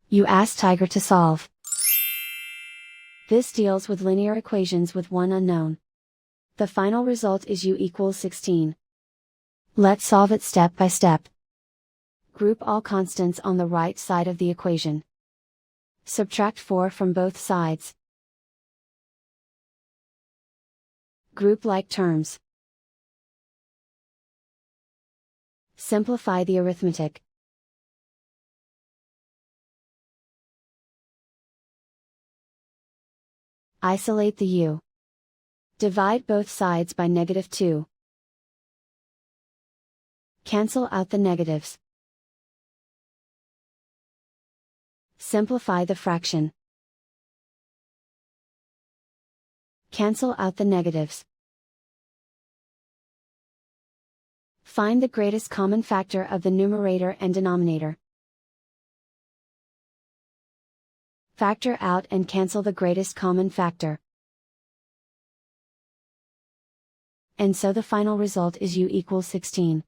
You ask Tiger to solve. This deals with linear equations with one unknown. The final result is u equals 16. Let's solve it step by step. Group all constants on the right side of the equation. Subtract 4 from both sides. Group like terms. Simplify the arithmetic. Isolate the u. Divide both sides by -2. Cancel out the negatives. Simplify the fraction. Cancel out the negatives. Find the greatest common factor of the numerator and denominator. Factor out and cancel the greatest common factor. And so the final result is u equals 16.